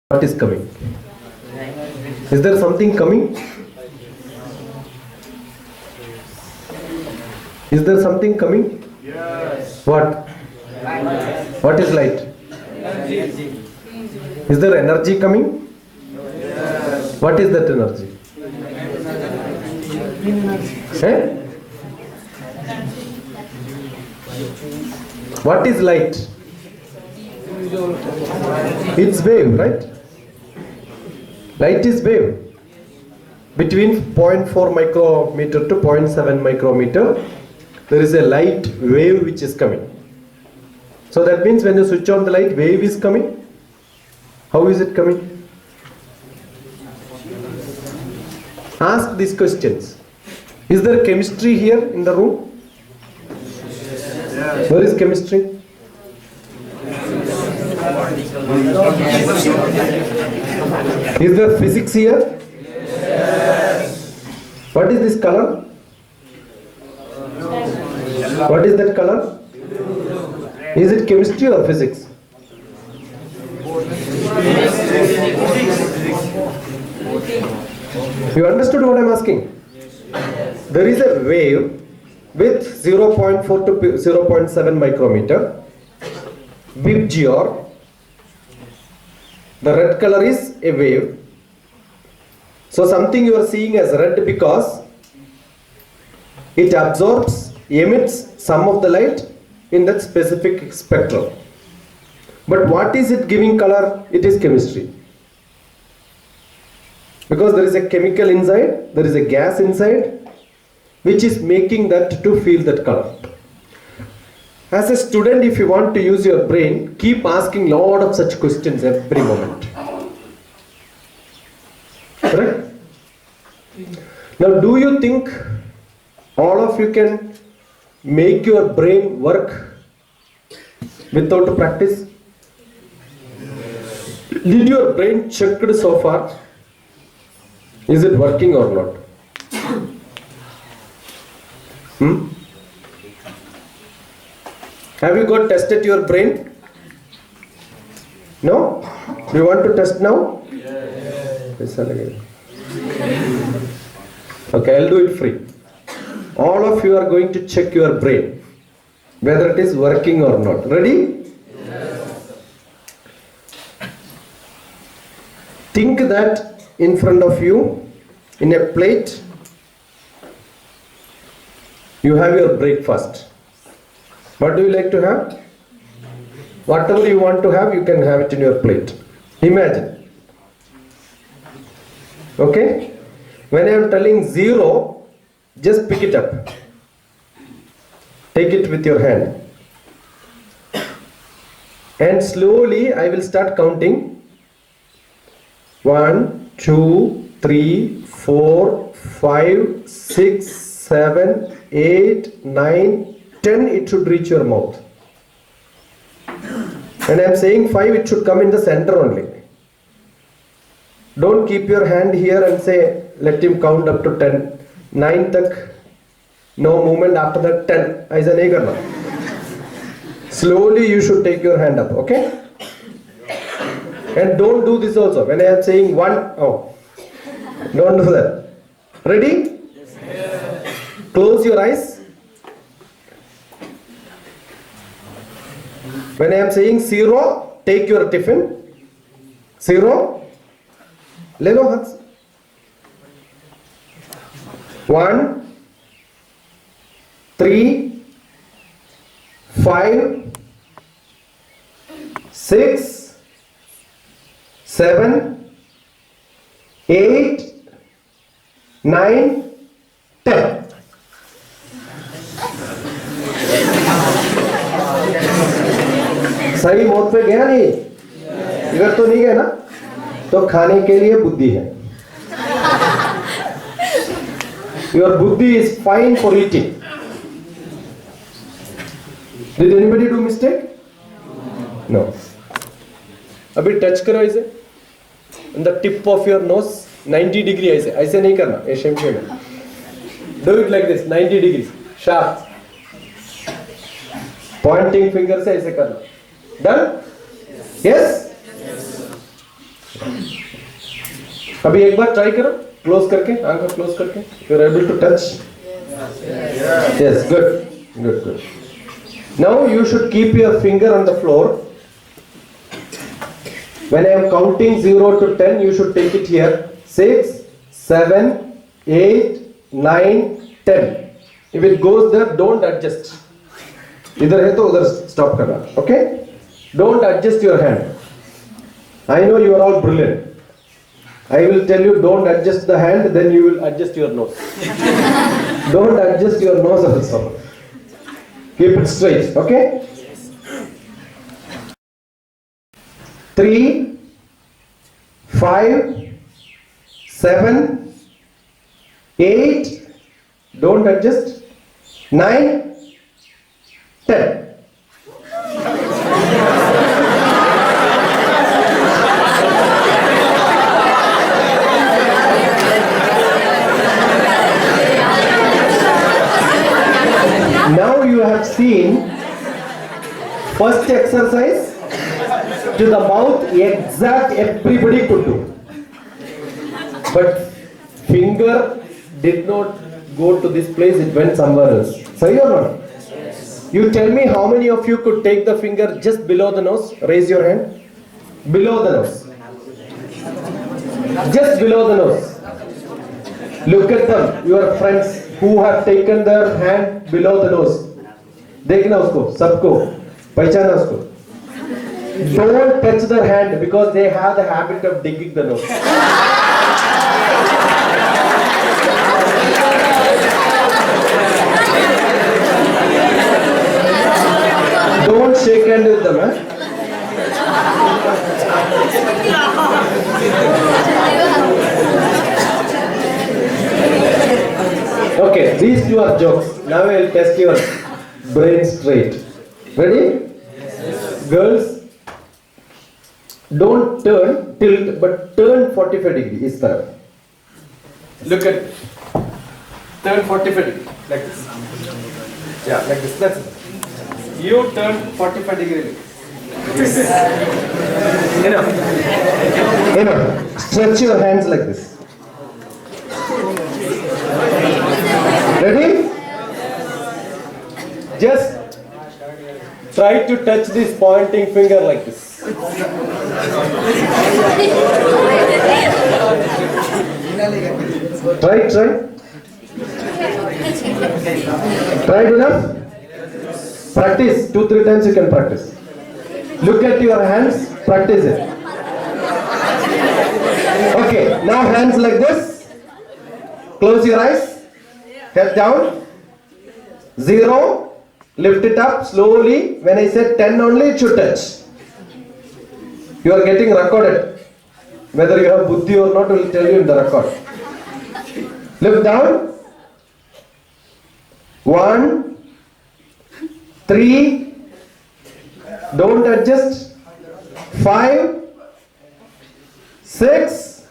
What is coming? Is there something coming? Is there something coming? Yes. What? What is light? Energy. Is there energy coming? Yes. What is that energy? Eh? What is light? It's wave, right? Light is wave. Between 0.4 micrometer to 0.7 micrometer, there is a light wave which is coming. So that means when you switch on the light, wave is coming. How is it coming? Ask these questions. Is there chemistry here in the room? Yes. Where is chemistry? Is there physics here? Yes. What is this color? What is that color? Is it chemistry or physics? You understood what I am asking? There is a wave with 0.4 to 0.7 micrometer. BIPGR. The red color is a wave. So something you are seeing as red because it absorbs, emits some of the light in that specific spectrum. But what is it giving color? It is chemistry. Because there is a chemical inside, there is a gas inside, which is making that to feel that color. As a student, if you want to use your brain, keep asking lot of such questions every moment. Correct? Now, do you think all of you can make your brain work without practice? Did your brain checked so far? Is it working or not? Have you got tested your brain? No? Do you want to test now? Yes. Okay, I'll do it free. All of you are going to check your brain, whether it is working or not. Ready? Yes. Think that in front of you, in a plate, you have your breakfast. What do you like to have? Whatever you want to have, you can have it in your plate. Imagine. Okay? When I am telling 0, just pick it up. Take it with your hand. And slowly I will start counting. 1, 2, 3, 4, 5, 6, 7, 8, 9, 10, it should reach your mouth. When I am saying 5, it should come in the center only. Don't keep your hand here and say, let him count up to 10. 9 tak, no movement after that 10. Aisa nahi karna. Slowly you should take your hand up, okay? And don't do this also. When I am saying 1, don't do that. Ready? Yes. Close your eyes. When I am saying 0, take your tiffin. 0. Le lo hats. 1, 3, 5, 6, 7, 8, 9, 10. सही मौत पे गया नहीं? इधर तो नहीं गया ना? तो खाने के लिए बुद्धि है. Your buddhi is fine for eating. Did anybody do mistake? No. अभी टच करो इसे. On the tip of your nose, 90 degree ऐसे नहीं करना. ये शेम है. Do it like this, 90 degrees, sharp. Pointing finger से ऐसे करना. Done? Yes? अभी एक बार ट्राई करो, क्लोज करके, आंखें क्लोज करके. You are able to touch? Yes, good, good, good. Now you should keep your finger on the floor. When I am counting 0 to 10, you should take it here. 6, 7, 8, 9, 10. If it goes there, don't adjust. इधर है तो उधर stop करना. Okay? Don't adjust your hand. I know you are all brilliant. I will tell you, don't adjust the hand, then you will adjust your nose. Don't adjust your nose also. Keep it straight, okay? 3, 5, 7, 8, don't adjust, 9, 10. Now you have seen first exercise to the mouth, exact everybody could do. But finger did not go to this place, it went somewhere else. Sorry or not? You tell me how many of you could take the finger just below the nose? Raise your hand. Below the nose. Just below the nose. Look at them, your friends who have taken their hand below the nose. देखना उसको, सबको, पहचाना उसको. Don't touch their hand because they have the habit of digging the nose. Don't shake hand with them, eh? Okay, these two are jokes. Now I will test your brain straight. Ready? Girls, don't turn, tilt, but turn 45 degree. Is that? Look at, turn 45 degree, like this. Yeah, like this. That's it. You turn 45 degree. Enough. Stretch your hands like this. Ready? Just try to touch this pointing finger like this. Try. Tried enough? Practice. 2-3 times you can practice. Look at your hands. Practice it. Okay. Now hands like this. Close your eyes. Head down. 0. Lift it up slowly. When I said 10 only, it should touch. You are getting recorded. Whether you have buddhi or not, will tell you in the record. Lift down. 1, 3. Don't adjust. 5, 6,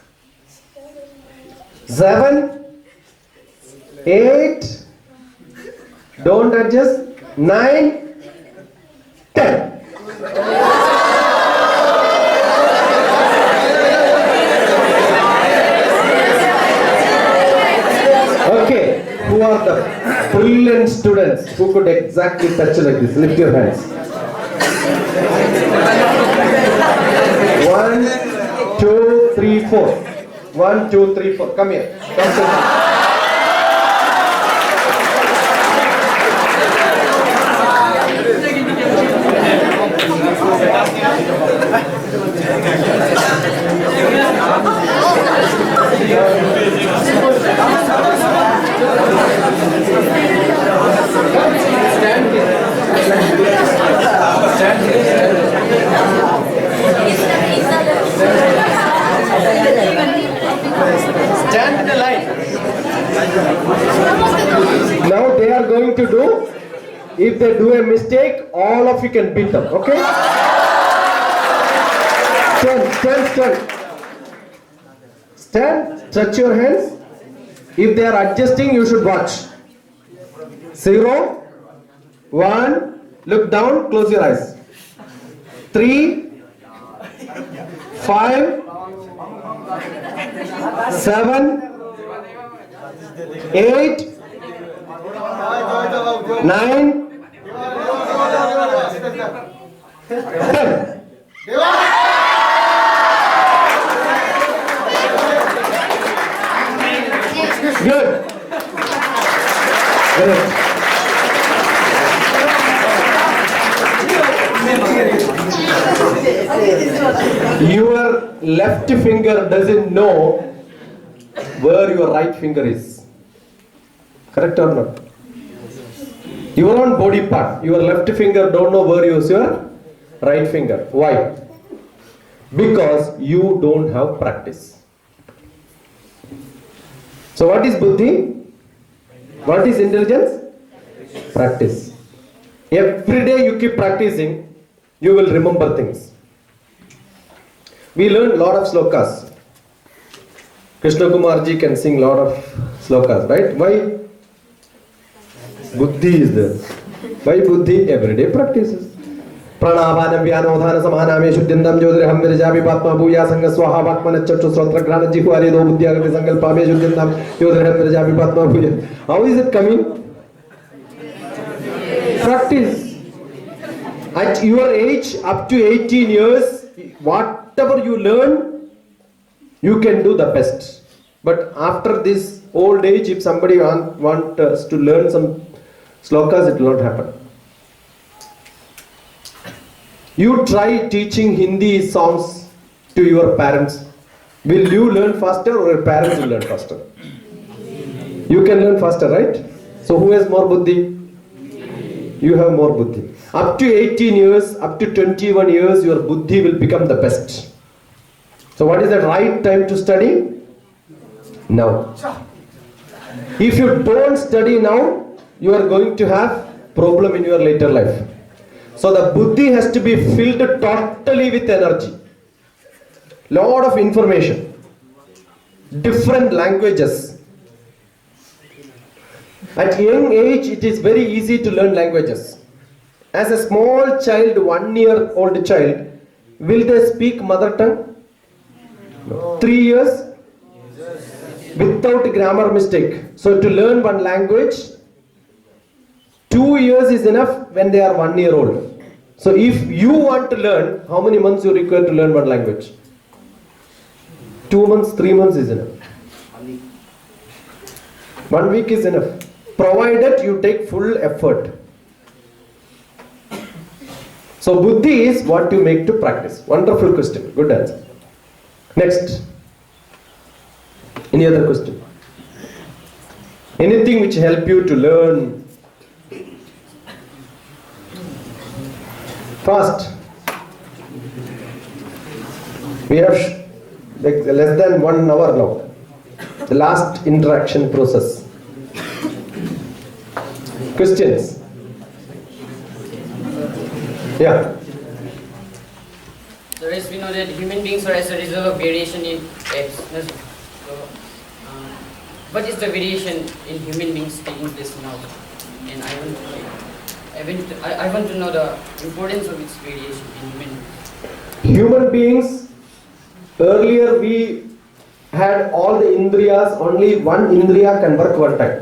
7, 8. Don't adjust. 9, 10. Okay, who are the brilliant students who could exactly touch like this? Lift your hands. 1, 2, 3, 4. 1, 2, 3, 4. Come here. Come to me. Stand in a line. Now they are going to do, if they do a mistake, all of you can beat them, okay? Stand, stretch your hands. If they are adjusting, you should watch. 0, 1, look down, close your eyes. 3, 5, 7, 8, 9, 10. Good. Good. Your left finger doesn't know where your right finger is. Correct or not? Your own body part, your left finger don't know where is your right finger. Why? Because you don't have practice. So what is buddhi? What is intelligence? Practice. Every day you keep practicing, you will remember things. We learn a lot of slokas. Krishna Kumar ji can sing lot of slokas, right? Why? Buddhi is there. Why buddhi? Everyday practices. Pranavanam vyanodhana samaname shuddhyandam jyotirham virjapi patma bhuya sanga swaha bhakmana chattu srotra grana jihwari do buddhyagati sankalpame shuddhyandam jyotirham virjapi patma bhuya. How is it coming? Practice. At your age, up to 18 years, whatever you learn, you can do the best. But after this old age, if somebody wants us to learn some slokas, it will not happen. You try teaching Hindi songs to your parents. Will you learn faster or your parents will learn faster? You can learn faster, right? So who has more buddhi? You have more buddhi. Up to 18 years, up to 21 years, your buddhi will become the best. So what is the right time to study? Now. If you don't study now, you are going to have problem in your later life. So the buddhi has to be filled totally with energy. Lot of information. Different languages. At young age, it is very easy to learn languages. As a small child, 1 year old child, will they speak mother tongue? No. 3 years? Without grammar mistake. So to learn one language, 2 years is enough when they are 1 year old. So if you want to learn, how many months you require to learn one language? 2 months, 3 months is enough. 1 week is enough. Provided you take full effort. So buddhi is what you make to practice. Wonderful question. Good answer. Next. Any other question? Anything which help you to learn fast. We have like less than 1 hour now. The last interaction process. Questions? Yeah. So as we know that human beings are as a result of variation in X. So, what is the variation in human beings taking place now? And I want to know the importance of its variation in human beings. Human beings, earlier we had all the indriyas, only one indriya can work one time.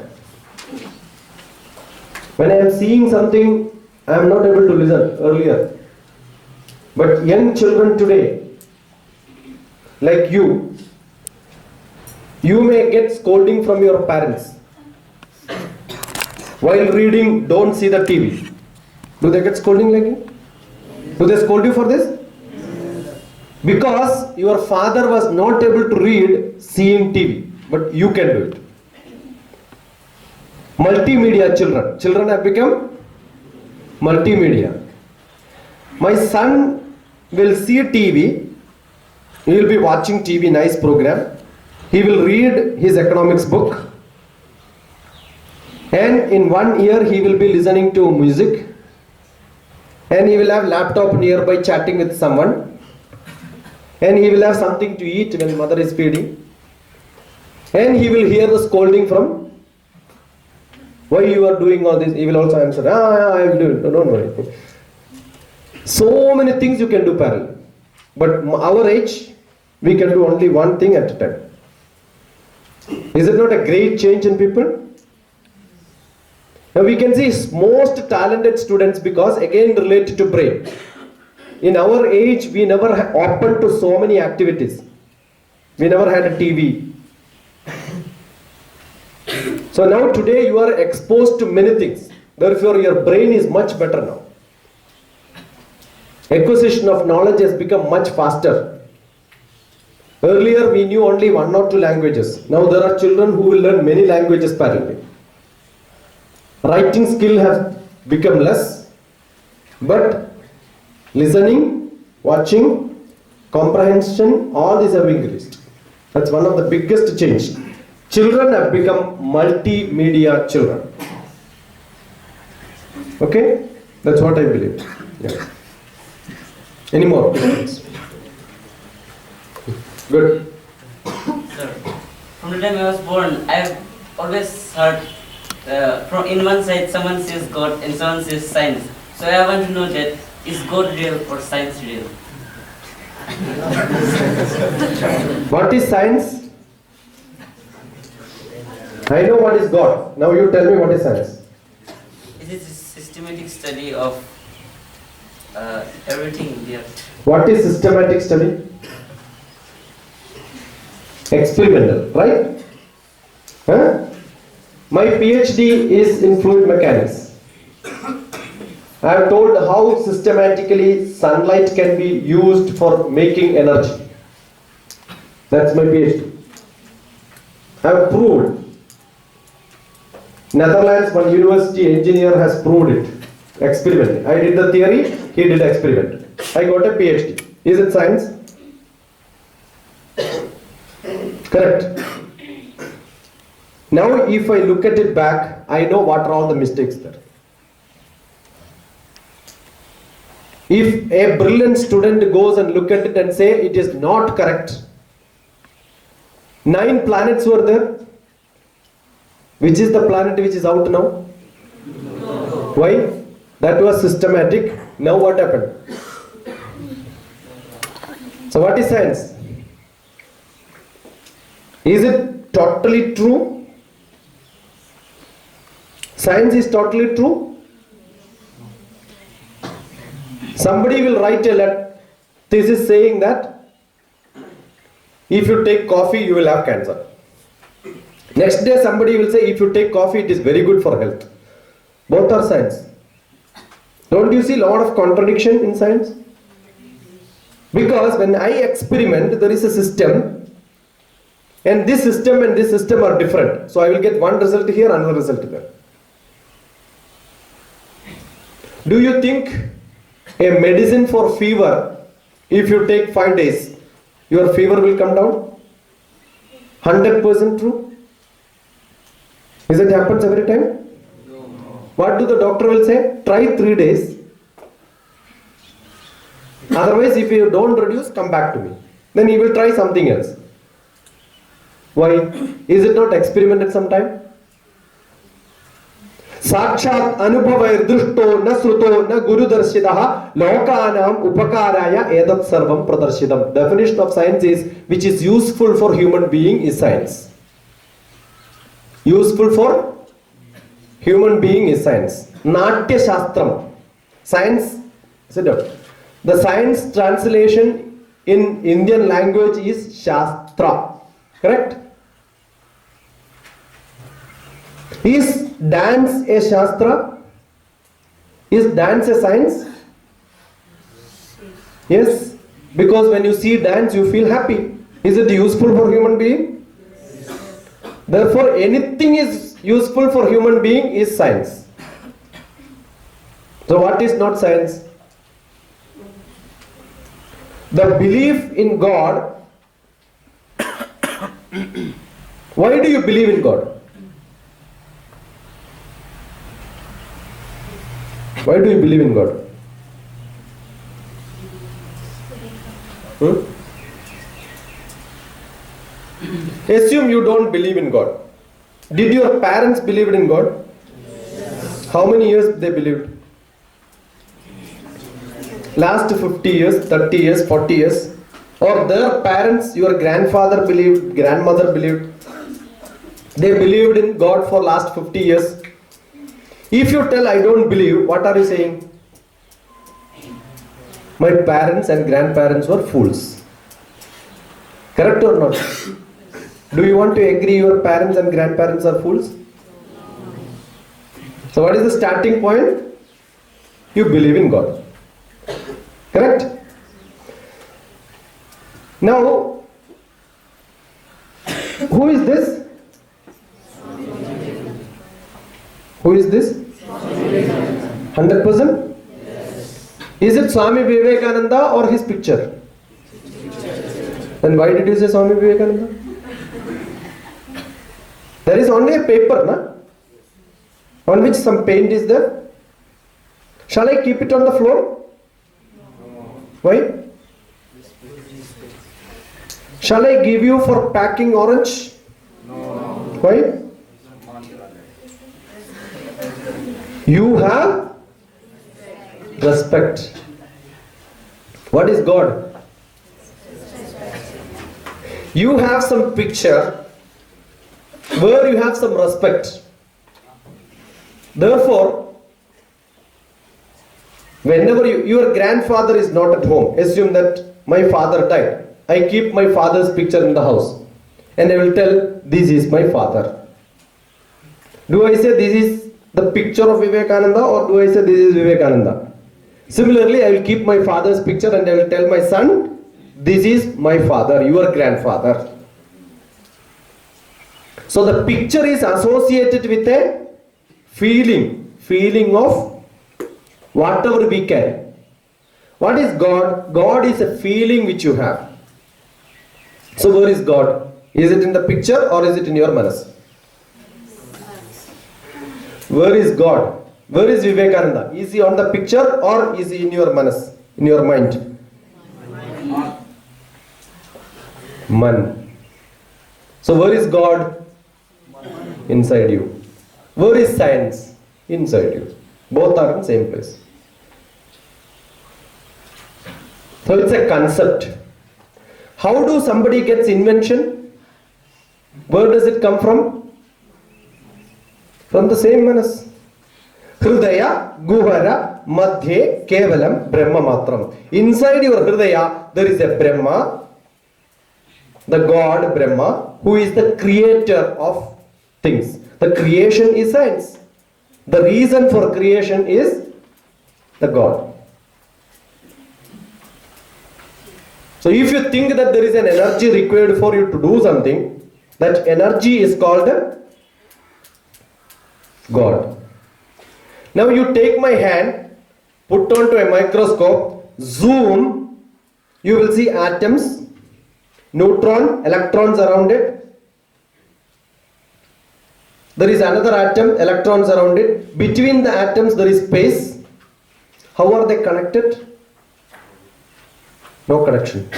When I am seeing something, I am not able to listen earlier. But young children today, like you may get scolding from your parents. While reading, don't see the TV. Do they get scolding like you? Do they scold you for this? Because your father was not able to read seeing TV, but you can do it. Multimedia children. Children have become multimedia. My son will see TV. He will be watching TV, nice program. He will read his economics book. And in 1 year he will be listening to music. And he will have laptop nearby chatting with someone. And he will have something to eat when mother is feeding. And he will hear the scolding from, why you are doing all this? He will also answer, I will do it, don't worry. So many things you can do parallel. But our age, we can do only one thing at a time. Is it not a great change in people? Now we can see most talented students, because again related to brain. In our age, we never opened to so many activities. We never had a TV. So now today you are exposed to many things. Therefore your brain is much better now. Acquisition of knowledge has become much faster. Earlier we knew only 1 or 2 languages. Now there are children who will learn many languages parallelly. Writing skill has become less, but listening, watching, comprehension, all these have increased. That's one of the biggest change. Children have become multimedia children. Okay? That's what I believe. Yeah. Any more questions? Good. Sir, from the time I was born, I've always heard from in one side someone says God and someone says science. So I want to know that, is God real or science real? What is science? I know what is God. Now you tell me what is science. It is a systematic study of everything in the earth. What is systematic study? Experimental, right? Huh? My PhD is in fluid mechanics. I have told how systematically sunlight can be used for making energy. That's my PhD. I have proved. Netherlands, one university engineer has proved it. Experimentally. I did the theory, he did experiment. I got a PhD. Is it science? Correct. Now if I look at it back, I know what are all the mistakes there. If a brilliant student goes and look at it and say it is not correct, 9 planets were there. Which is the planet which is out now? No. Why? That was systematic. Now what happened? So what is science? Is it totally true? Science is totally true? Somebody will write a thesis saying that if you take coffee you will have cancer. Next day somebody will say if you take coffee it is very good for health. Both are science. Don't you see a lot of contradiction in science? Because when I experiment there is a system, and this system are different. So I will get one result here, another result there. Do you think a medicine for fever, if you take 5 days, your fever will come down? 100% true? Is it happens every time? No. What do the doctor will say? Try 3 days. Otherwise, if you don't reduce, come back to me. Then he will try something else. Why? Is it not experimented sometime? Sakshat anubhavair drushto na sruto na guru darshitaha lokanam upakaraya edat sarvam pradarshitam. Definition of science is which is useful for human being is science. Useful for human being is science. Natya Shastram. Science, sit down. The science translation in Indian language is Shastra. Correct? Is dance a Shastra? Is dance a science? Yes. Because when you see dance you feel happy. Is it useful for human being? Therefore anything is useful for human being is science. So what is not science? The belief in God. Why do you believe in God? Why do you believe in God? Assume you don't believe in God. Did your parents believe in God? Yes. How many years they believed? Last 50 years, 30 years, 40 years? or their parents, your grandfather believed, grandmother believed, they believed in God for last 50 years. If you tell I don't believe, what are you saying? My parents and grandparents were fools. Correct or not? Do you want to agree your parents and grandparents are fools? So what is the starting point? You believe in God. Correct? Now, who is this? Who is this? 100%? Is it Swami Vivekananda or his picture? Then why did you say Swami Vivekananda? There is only a paper, na? On which some paint is there. Shall I keep it on the floor? Why? Shall I give you for packing orange? Why? You have respect. What is God? You have some picture where you have some respect. Therefore, whenever your grandfather is not at home, assume that my father died. I keep my father's picture in the house and I will tell, this is my father. Do I say this is the picture of Vivekananda or do I say this is Vivekananda? Similarly, I will keep my father's picture and I will tell my son, this is my father, your grandfather. So the picture is associated with a feeling of whatever we carry. What is God? God is a feeling which you have. So where is God? Is it in the picture or is it in your manas? Where is God? Where is Vivekananda? Is he on the picture or is he in your manas, in your mind? Man. So where is God? Inside you. Where is science? Inside you. Both are in the same place. So it's a concept. How do somebody gets invention? Where does it come from? From the same manas. Hridaya, Guhara, Madhye, Kevalam, Brahma Matram. Inside your Hridaya, there is a Brahma, the God Brahma, who is the creator of things. The creation is science. The reason for creation is the God. So if you think that there is an energy required for you to do something, that energy is called God. Now you take my hand, put onto a microscope, zoom, you will see atoms, neutron, electrons around it. There is another atom, electrons around it. Between the atoms there is space. How are they connected? No connection.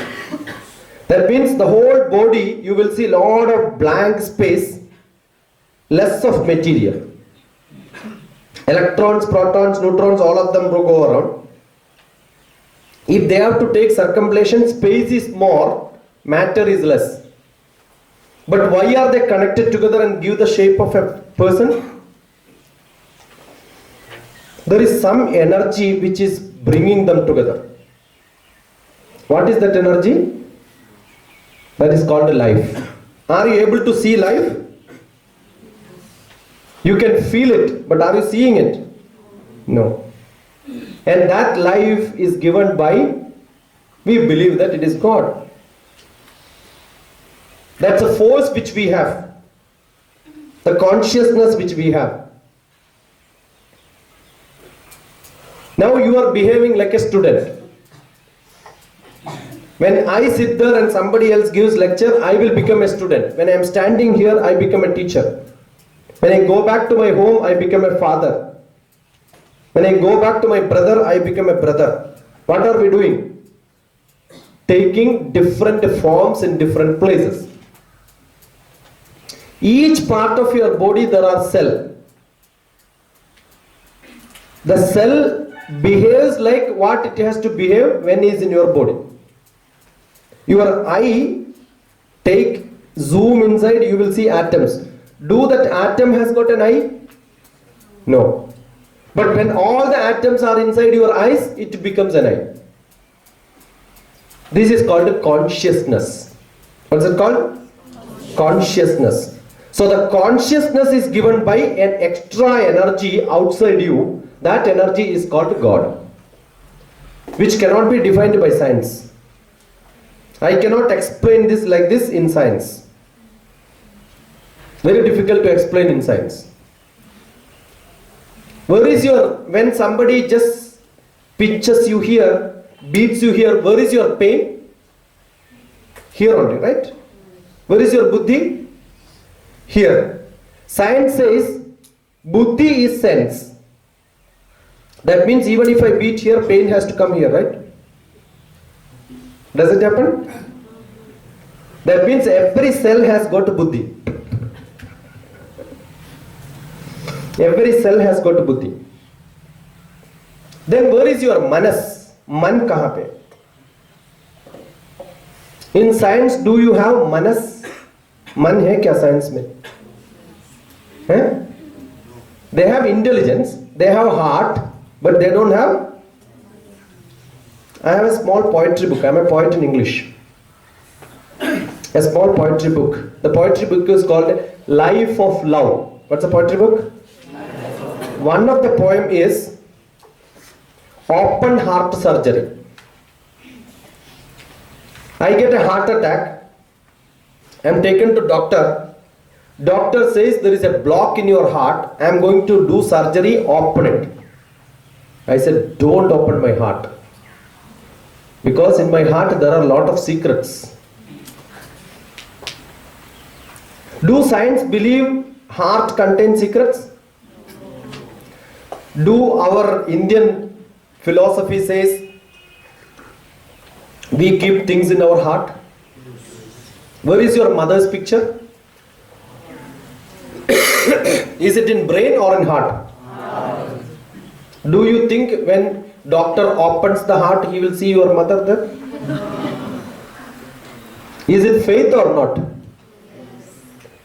That means the whole body you will see lot of blank space, less of material. Electrons, protons, neutrons, all of them will go around. If they have to take circumambulation, space is more, matter is less. But why are they connected together and give the shape of a person? There is some energy which is bringing them together. What is that energy? That is called life. Are you able to see life? You can feel it, but are you seeing it? No. And that life is given by, we believe that it is God. That's a force which we have. The consciousness which we have. Now you are behaving like a student. When I sit there and somebody else gives lecture, I will become a student. When I am standing here, I become a teacher. When I go back to my home, I become a father. When I go back to my brother, I become a brother. What are we doing? Taking different forms in different places. Each part of your body there are cells. The cell behaves like what it has to behave when it is in your body. Your eye take zoom inside, you will see atoms. Do that atom has got an eye? No. But when all the atoms are inside your eyes, it becomes an eye. This is called consciousness. What's it called? Consciousness. So the consciousness is given by an extra energy outside you. That energy is called God, which cannot be defined by science. I cannot explain this like this in science. Very difficult to explain in science. Where is your, when somebody just pinches you here, beats you here, where is your pain? Here only, right? Where is your buddhi? Here. Science says buddhi is sense. That means even if I beat here, pain has to come here, right? Does it happen? That means every cell has got buddhi. Every cell has got buddhi. Then where is your manas? Man kahan pe? In science, do you have manas? Man hai kya science mein? Hai? They have intelligence, they have heart, but they don't have. I have a small poetry book. I am a poet in English. A small poetry book. The poetry book is called Life of Love. What's the poetry book? One of the poem is Open Heart Surgery. I get a heart attack. I am taken to doctor. Doctor says there is a block in your heart. I am going to do surgery, open it. I said, don't open my heart. Because in my heart there are a lot of secrets. Do science believe heart contains secrets? Do our Indian philosophy says we keep things in our heart? Where is your mother's picture? Is it in brain or in heart? Do you think when doctor opens the heart, he will see your mother there? Is it faith or not?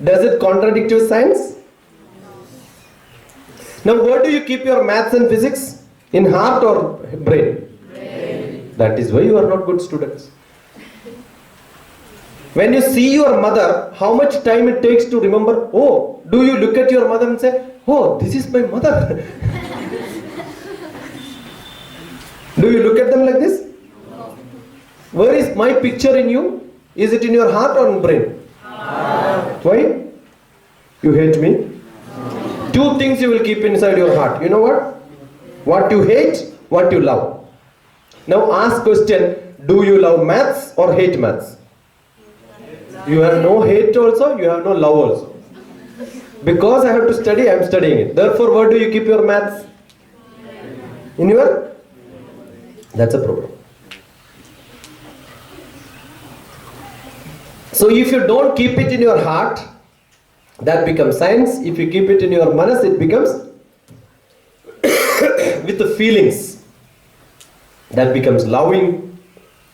Does it contradict your science? Now where do you keep your maths and physics? In heart or brain? Brain. That is why you are not good students. When you see your mother, how much time it takes to remember? Oh, do you look at your mother and say, oh, this is my mother? Do you look at them like this? No. Where is my picture in you? Is it in your heart or in brain? Heart. Why? You hate me? No. Two things you will keep inside your heart. You know what? What you hate, what you love. Now ask question, do you love maths or hate maths? You have no hate also, you have no love also. Because I have to study, I am studying it. Therefore, where do you keep your maths? In your? That's a problem. So if you don't keep it in your heart, that becomes science. If you keep it in your manas, it becomes with the feelings. That becomes loving,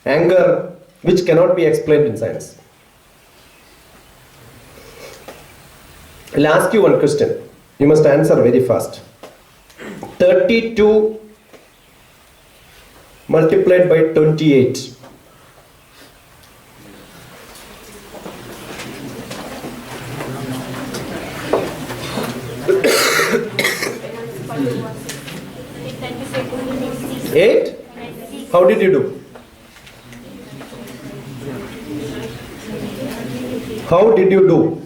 anger, which cannot be explained in science. I'll ask you one question. You must answer very fast. 32 multiplied by 28. Eight? How did you do? How did you do?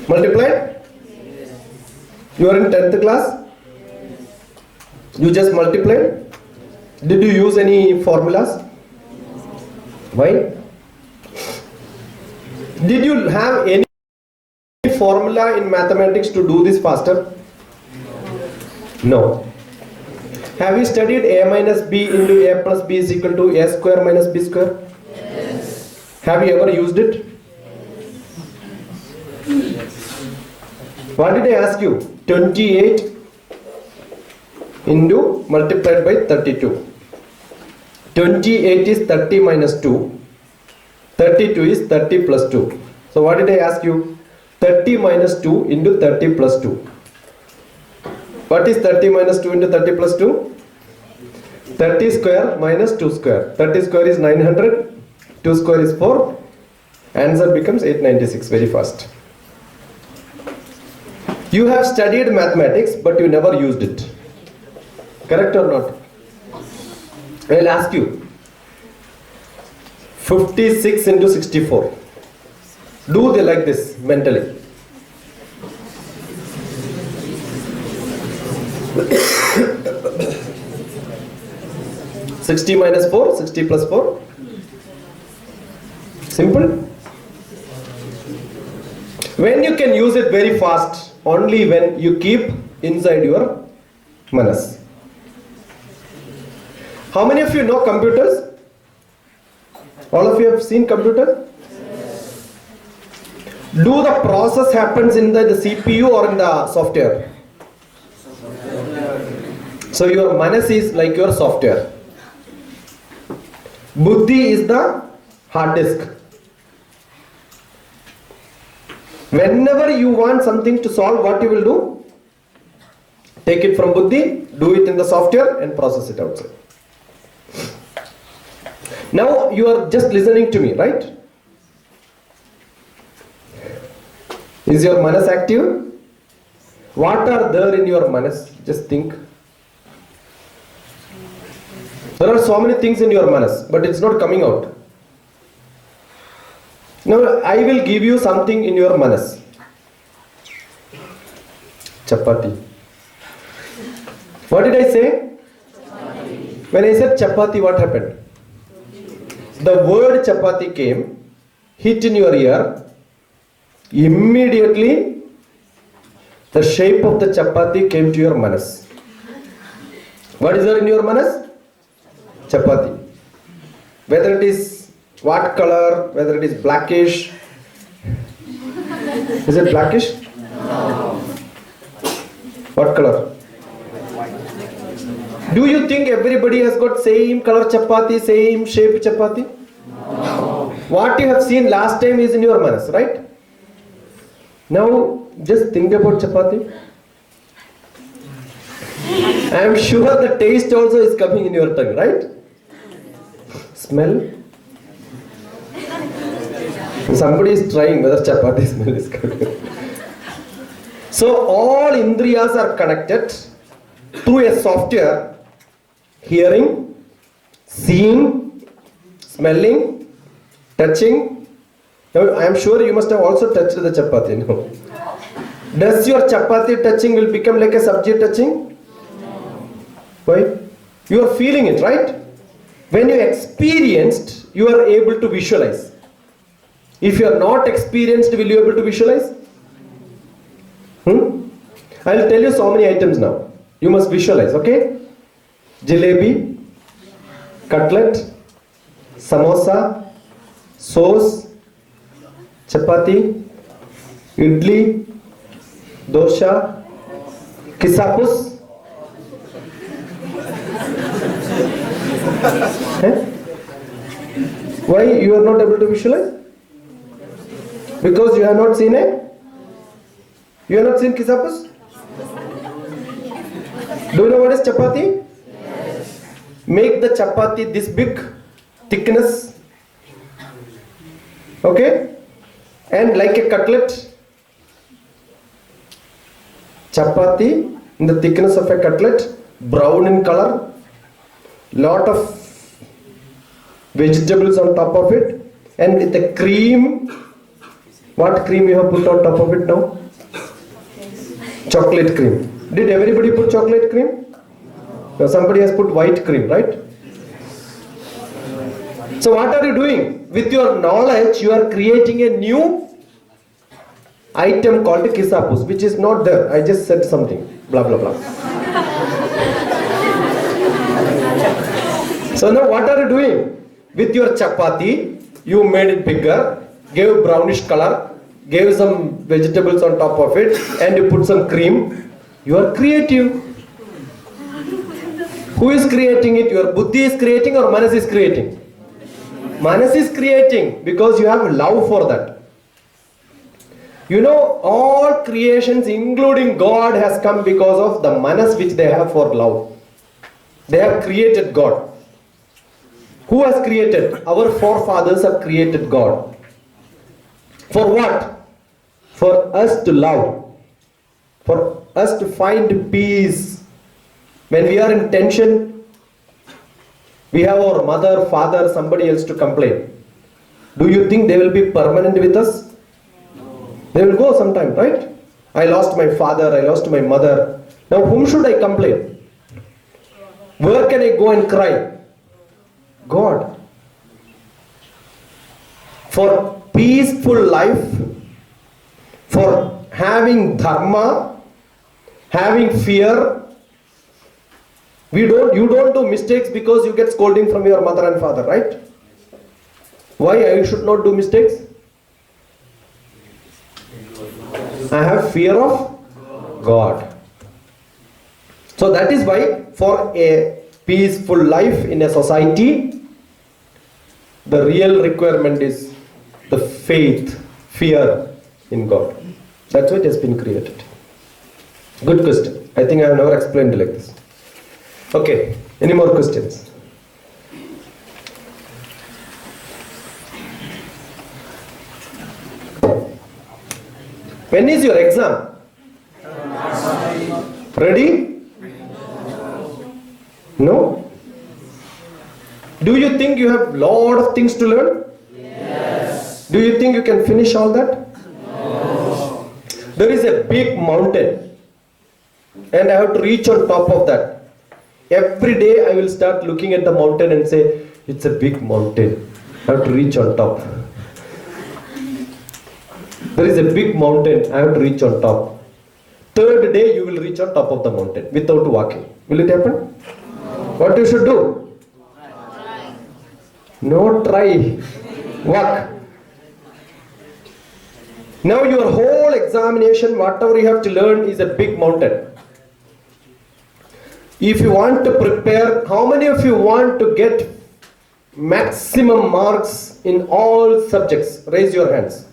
Multiplied? You are in 10th class? You just multiplied? Did you use any formulas? Why? Did you have any formula in mathematics to do this faster? No. Have you studied a minus b into a plus b is equal to a square minus b square? Yes. Have you ever used it? What did I ask you? 28 into multiplied by 32. 28 is 30 minus 2. 32 is 30 plus 2. So what did I ask you? 30 minus 2 into 30 plus 2. What is 30 minus 2 into 30 plus 2? 30 square minus 2 square. 30 square is 900. 2 square is 4. Answer becomes 896 very fast. You have studied mathematics but you never used it. Correct or not? I will ask you. 56 into 64. Do they like this mentally? Sixty minus 4, 60 plus 4. Simple. When you can use it very fast, only when you keep inside your manas. How many of you know computers? All of you have seen computer? Do the process happens in the CPU or in the software? So your manas is like your software. Buddhi is the hard disk. Whenever you want something to solve, what you will do? Take it from Buddhi, do it in the software and process it outside. Now you are just listening to me, right? Is your manas active? What are there in your manas? Just think. There are so many things in your manas, but it's not coming out. Now I will give you something in your manas. Chapati. What did I say? Chapati. When I said chapati, what happened? The word chapati came, hit in your ear. Immediately, the shape of the chapati came to your manas. What is there in your manas? Chapati. Whether it is what color, whether it is blackish. Is it blackish? No. What color? Do you think everybody has got same color chapati, same shape chapati? No. What you have seen last time is in your manas, right? Now just think about chapati. I am sure the taste also is coming in your tongue, right? Smell. Somebody is trying whether chapati smell is coming. So all indriyas are connected through a software. Hearing, seeing, smelling, touching. Now I am sure you must have also touched the chapati. No? Does your chapati touching will become like a sabji touching? Why? You are feeling it, right? When you experienced, you are able to visualize. If you are not experienced, will you be able to visualize? I will tell you so many items now. You must visualize, okay? Jalebi, cutlet, samosa, sauce, chapati, idli, dosha, kisapus. Why you are not able to visualize? Because you have not seen it? You have not seen kisapus? Do you know what is chapati? Yes. Make the chapati this big thickness. Okay? And like a cutlet. Chapati in the thickness of a cutlet, brown in color, lot of vegetables on top of it, and with the cream. What cream you have put on top of it now? Chocolate cream. Did everybody put chocolate cream? No, somebody has put white cream, right? So what are you doing? With your knowledge, you are creating a new item called kisapus, which is not there. I just said something. Blah, blah, blah. So now what are you doing? With your chapati, you made it bigger, gave brownish color, gave some vegetables on top of it, and you put some cream. You are creative. Who is creating it? Your buddhi is creating or manas is creating? Manas is creating because you have love for that. You know, all creations including God has come because of the manas which they have for love. They have created God. Who has created? Our forefathers have created God. For what? For us to love. For us to find peace. When we are in tension, we have our mother, father, somebody else to complain. Do you think they will be permanent with us? They will go sometime, right? I lost my father, I lost my mother. Now whom should I complain? Where can I go and cry? God. For peaceful life, for having dharma, having fear, you don't do mistakes because you get scolding from your mother and father, right? Why I should not do mistakes? I have fear of God. So that is why for a peaceful life in a society, the real requirement is the faith, fear in God. That's why it has been created. Good question. I think I have never explained it like this. Okay, any more questions? When is your exam? Ready? No? Do you think you have lot of things to learn? Yes. Do you think you can finish all that? No. There is a big mountain and I have to reach on top of that. Every day I will start looking at the mountain and say, it's a big mountain. I have to reach on top. There is a big mountain, I have to reach on top. Third day you will reach on top of the mountain without walking. Will it happen? No. What you should do? No try. Walk. Now your whole examination, whatever you have to learn is a big mountain. If you want to prepare, how many of you want to get maximum marks in all subjects? Raise your hands.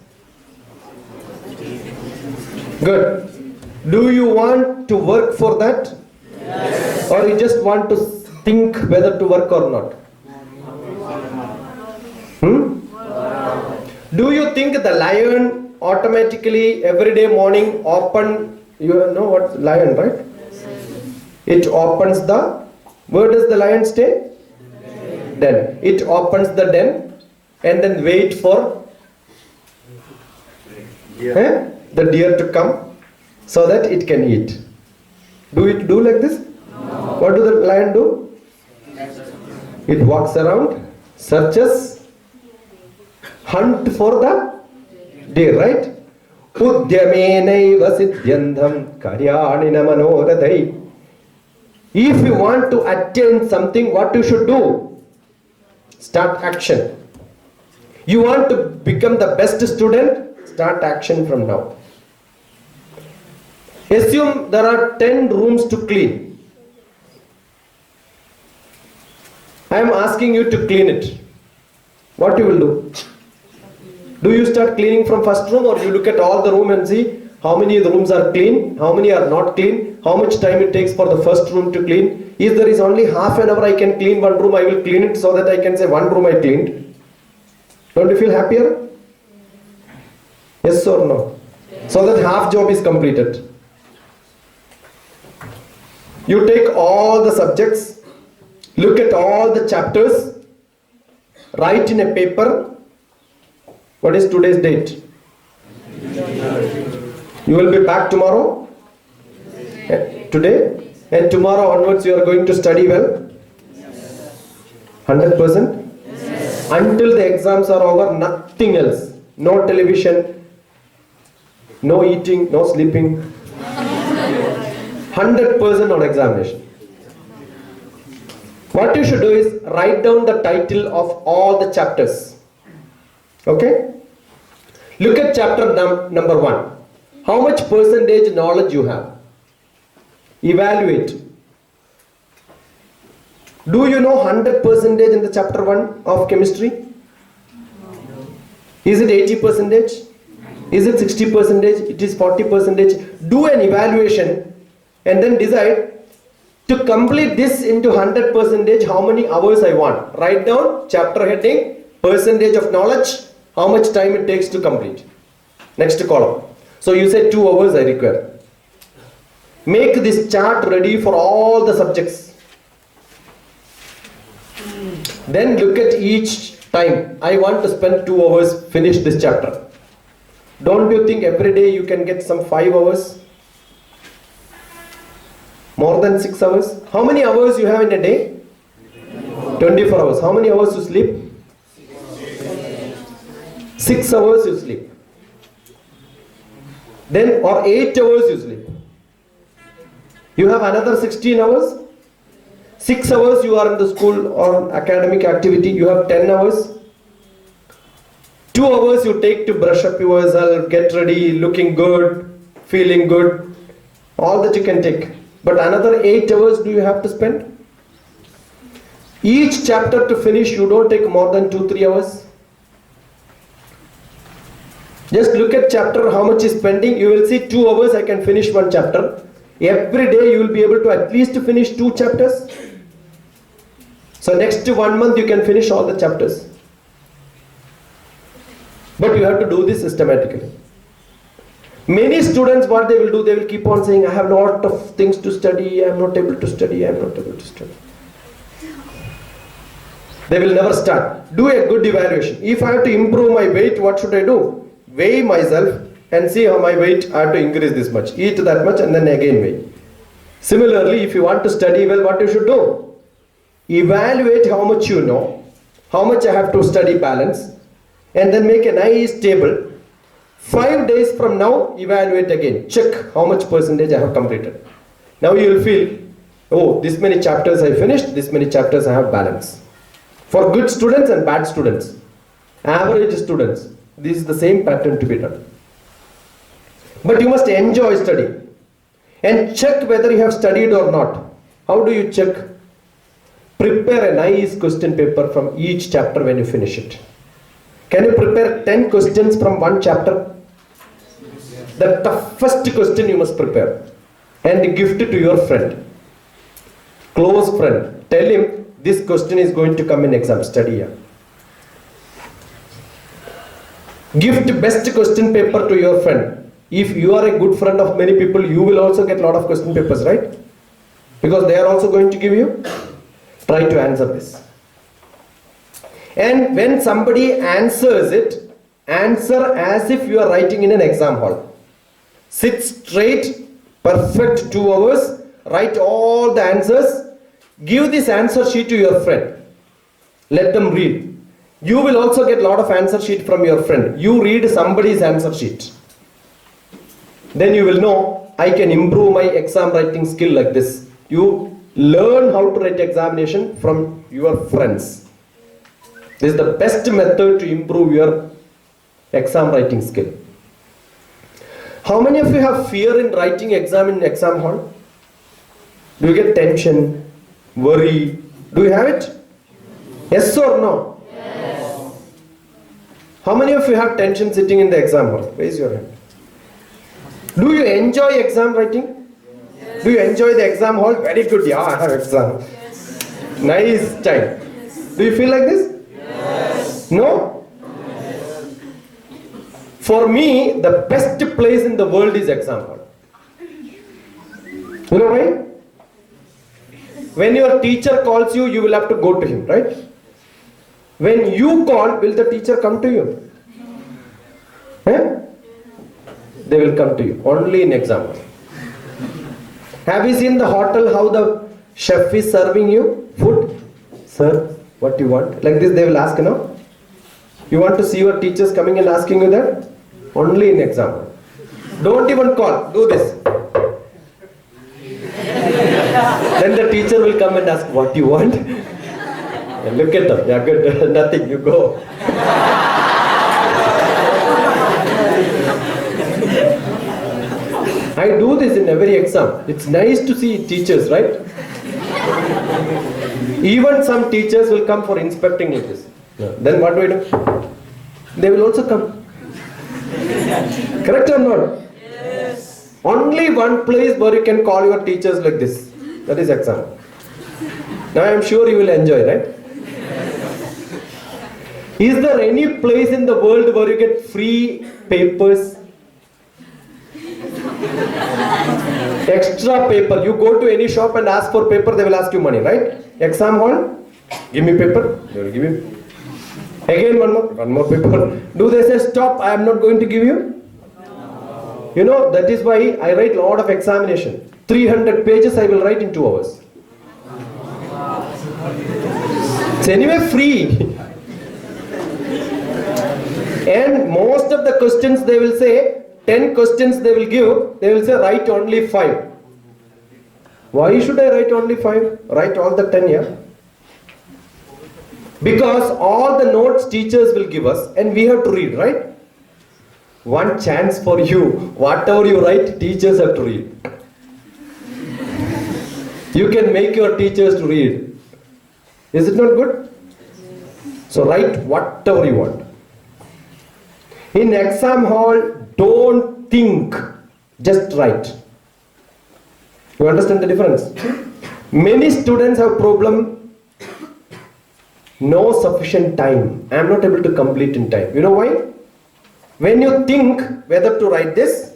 Good. Do you want to work for that? Yes. Or you just want to think whether to work or not? Do you think the lion automatically every day morning open, you know what lion, right? It opens the, where does the lion stay? Den. It opens the den and then wait for the deer to come so that it can eat. Do it do like this? No. What does the lion do? It walks around, searches, hunt for the deer, right? Udyamenaiva siddhyandham karyanina manoradhai. If you want to attain something, what you should do? Start action. You want to become the best student? Start action from now. Assume there are 10 rooms to clean. I am asking you to clean it. What you will do? Do you start cleaning from first room, or you look at all the room and see how many of the rooms are clean, how many are not clean, how much time it takes for the first room to clean? If there is only half an hour I can clean one room, I will clean it so that I can say one room I cleaned. Don't you feel happier? Yes or no? So that half job is completed. You take all the subjects, look at all the chapters, write in a paper. What is today's date? You will be back tomorrow? Today? And tomorrow onwards you are going to study well? 100%? Yes. Until the exams are over, nothing else. No television, no eating, no sleeping. 100% on examination. What you should do is write down the title of all the chapters. Okay? Look at chapter number 1. How much percentage knowledge you have? Evaluate. Do you know 100% in the chapter 1 of chemistry? Is it 80%? Is it 60%? It is 40%. Do an evaluation and then decide to complete this into 100%, how many hours I want. Write down chapter heading, percentage of knowledge, how much time it takes to complete. Next column. So you say 2 hours I require. Make this chart ready for all the subjects. Then look at each time. I want to spend 2 hours, finish this chapter. Don't you think every day you can get some 5 hours? More than 6 hours? How many hours you have in a day? 24 hours. How many hours you sleep? 6 hours you sleep. Then, or 8 hours you sleep. You have another 16 hours. 6 hours you are in the school or academic activity. You have 10 hours. 2 hours you take to brush up yourself, get ready, looking good, feeling good. All that you can take. But another 8 hours do you have to spend? Each chapter to finish you don't take more than 2-3 hours. Just look at chapter, how much is spending. You will see 2 hours I can finish one chapter. Every day you will be able to at least finish 2 chapters. So next 1 month you can finish all the chapters. But you have to do this systematically. Many students, what they will do, they will keep on saying, I have a lot of things to study, I am not able to study, I am not able to study. They will never start. Do a good evaluation. If I have to improve my weight, what should I do? Weigh myself and see how my weight, I have to increase this much. Eat that much and then again weigh. Similarly, if you want to study well, what you should do? Evaluate how much you know, how much I have to study balance, and then make a nice table. 5 days from now, evaluate again. Check how much percentage I have completed. Now you will feel, oh, this many chapters I finished, this many chapters I have balance. For good students and bad students, average students, this is the same pattern to be done. But you must enjoy study and check whether you have studied or not. How do you check? Prepare a nice question paper from each chapter when you finish it. Can you prepare 10 questions from one chapter? The toughest question you must prepare and gift it to your friend, close friend. Tell him this question is going to come in exam, study here. Gift best question paper to your friend. If you are a good friend of many people, you will also get a lot of question papers, right? Because they are also going to give you. Try to answer this. And when somebody answers it, answer as if you are writing in an exam hall. Sit straight, perfect 2 hours, write all the answers, give this answer sheet to your friend. Let them read. You will also get a lot of answer sheet from your friend. You read somebody's answer sheet. Then you will know, I can improve my exam writing skill like this. You learn how to write examination from your friends. This is the best method to improve your exam writing skill. How many of you have fear in writing exam in exam hall? Do you get tension, worry? Do you have it? Yes or no? Yes. How many of you have tension sitting in the exam hall? Raise your hand. Do you enjoy exam writing? Yes. Do you enjoy the exam hall? Very good, yeah, I have exam. Yes. Nice time. Do you feel like this? Yes. No? For me, the best place in the world is exam hall. You know why? When your teacher calls you, you will have to go to him, right? When you call, will the teacher come to you? Eh? They will come to you, only in exam hall. Have you seen the hotel, how the chef is serving you food? Sir, what do you want? Like this they will ask, no? You want to see your teachers coming and asking you that? Only in exam hall. Don't even call, do this. Then the teacher will come and ask, what do you want? And look at them, yeah good, nothing, you go. I do this in every exam. It's nice to see teachers, right? Even some teachers will come for inspecting like this. Then what do I do? They will also come. Correct or not? Yes. Only one place where you can call your teachers like this. That is exam. Now I am sure you will enjoy, right? Is there any place in the world where you get free papers? Extra paper. You go to any shop and ask for paper, they will ask you money, right? Exam hall, give me paper, they will give you. Again one more paper. Do they say stop, I am not going to give you? No. You know, that is why I write a lot of examination. 300 pages I will write in 2 hours. It's anyway free. And most of the questions they will say, 10 questions they will give, they will say write only 5. Why should I write only 5? Write all the 10, yeah? Because all the notes teachers will give us and we have to read, right? One chance for you, whatever you write, teachers have to read. You can make your teachers to read. Is it not good? So write whatever you want. In exam hall, don't think, just write. You understand the difference? Many students have problem, no sufficient time. I am not able to complete in time. You know why? When you think whether to write this,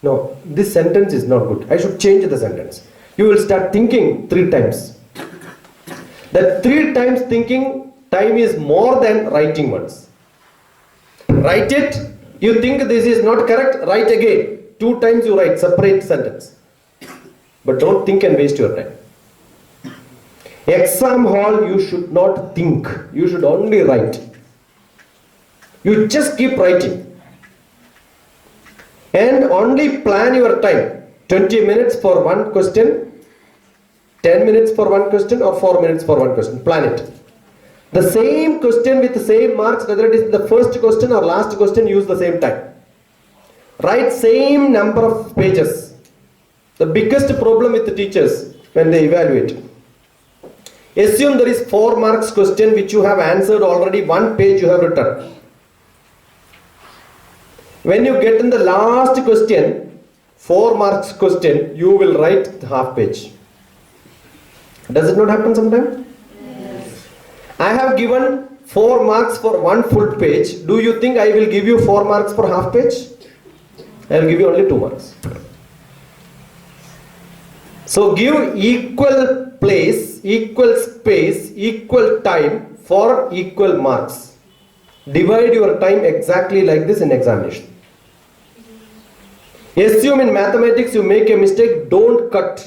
no, this sentence is not good. I should change the sentence. You will start thinking 3 times. That 3 times thinking time is more than writing once. Write it, you think this is not correct, write again. 2 times you write separate sentence. But don't think and waste your time. Exam hall, you should not think. You should only write. You just keep writing. And only plan your time. 20 minutes for one question, 10 minutes for one question, or 4 minutes for one question. Plan it. The same question with the same marks, whether it is the first question or last question, use the same time. Write same number of pages. The biggest problem with the teachers when they evaluate. Assume there is 4 marks question which you have answered already, 1 page you have written. When you get in the last question, 4 marks question, you will write the half page. Does it not happen sometimes? Yes. I have given 4 marks for 1 full page. Do you think I will give you 4 marks for half page? I will give you only 2 marks. So give equal place, equal space, equal time for equal marks. Divide your time exactly like this in examination. Assume in mathematics you make a mistake, don't cut.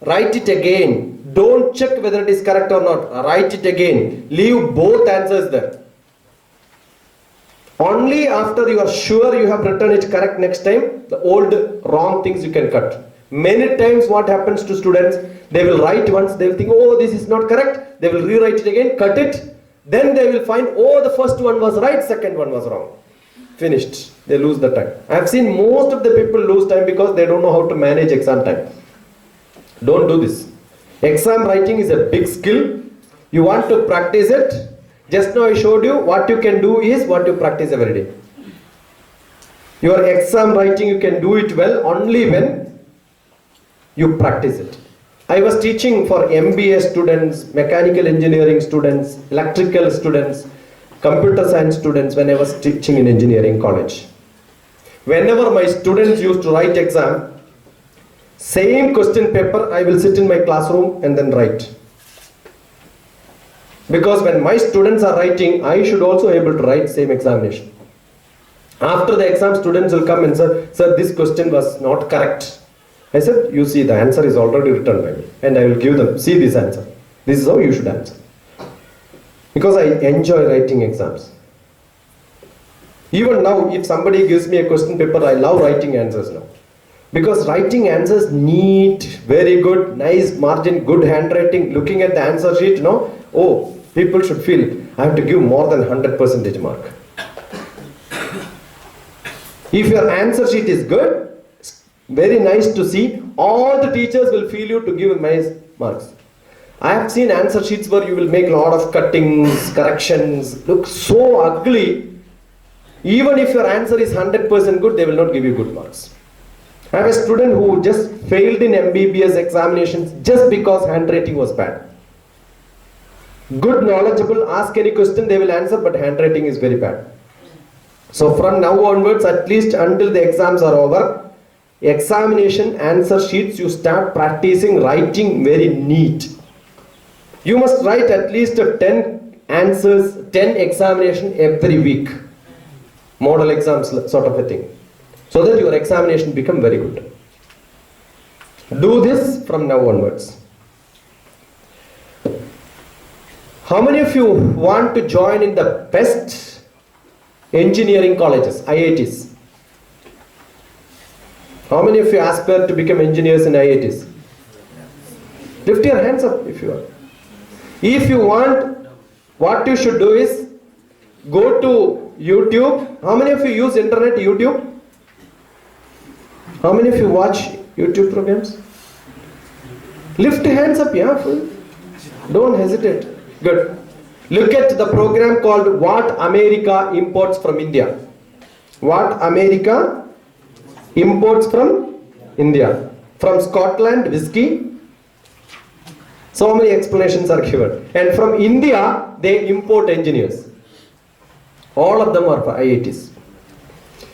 Write it again. Don't check whether it is correct or not. Write it again. Leave both answers there. Only after you are sure you have written it correct next time, the old wrong things you can cut. Many times what happens to students, they will write once, they will think, oh, this is not correct. They will rewrite it again, cut it. Then they will find, oh, the first one was right, second one was wrong. Finished. They lose the time. I have seen most of the people lose time because they don't know how to manage exam time. Don't do this. Exam writing is a big skill. You want to practice it. Just now I showed you what you can do is what you practice every day. Your exam writing you can do it well only when you practice it. I was teaching for MBA students, mechanical engineering students, electrical students, computer science students when I was teaching in engineering college. Whenever my students used to write exam, same question paper, I will sit in my classroom and then write. Because when my students are writing, I should also be able to write same examination. After the exam, students will come and say, sir, this question was not correct. I said, you see, the answer is already written by me. And I will give them, see this answer. This is how you should answer. Because I enjoy writing exams. Even now, if somebody gives me a question paper, I love writing answers now. Because writing answers neat, very good, nice margin, good handwriting, looking at the answer sheet, you know, oh, people should feel, I have to give more than 100% mark. If your answer sheet is good, very nice to see, all the teachers will feel you to give nice marks. I have seen answer sheets where you will make a lot of cuttings, corrections, look so ugly. Even if your answer is 100% good, they will not give you good marks. I have a student who just failed in MBBS examinations just because handwriting was bad. Good, knowledgeable, ask any question, they will answer, but handwriting is very bad. So from now onwards, at least until the exams are over, examination answer sheets, you start practicing writing very neat. You must write at least 10 answers, 10 examination every week. Model exams sort of a thing. So that your examination become very good. Do this from now onwards. How many of you want to join in the best engineering colleges, IITs? How many of you aspire to become engineers in IITs? Lift your hands up if you are. If you want, what you should do is go to YouTube. How many of you use internet, YouTube? How many of you watch YouTube programs? Lift hands up, yeah, full. Don't hesitate. Good. Look at the program called What America Imports from India. What America imports from India. From Scotland, whiskey. So many explanations are given. And from India, they import engineers. All of them are for IITs.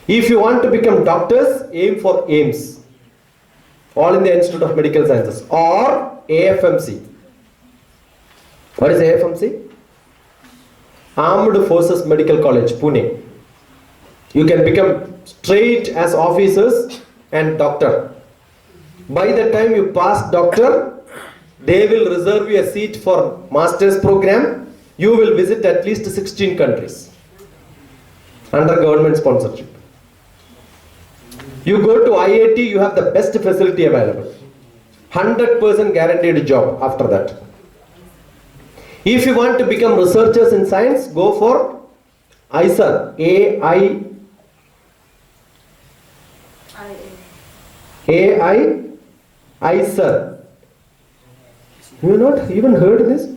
If you want to become doctors, aim for AIMS. All India Institute of Medical Sciences. Or AFMC. What is AFMC? Armed Forces Medical College, Pune. You can become straight as officers and doctor. By the time you pass doctor, they will reserve you a seat for master's program. You will visit at least 16 countries under government sponsorship. You go to IIT, you have the best facility available. 100% guaranteed job after that. If you want to become researchers in science, go for ISER. ISER. You have not even heard this?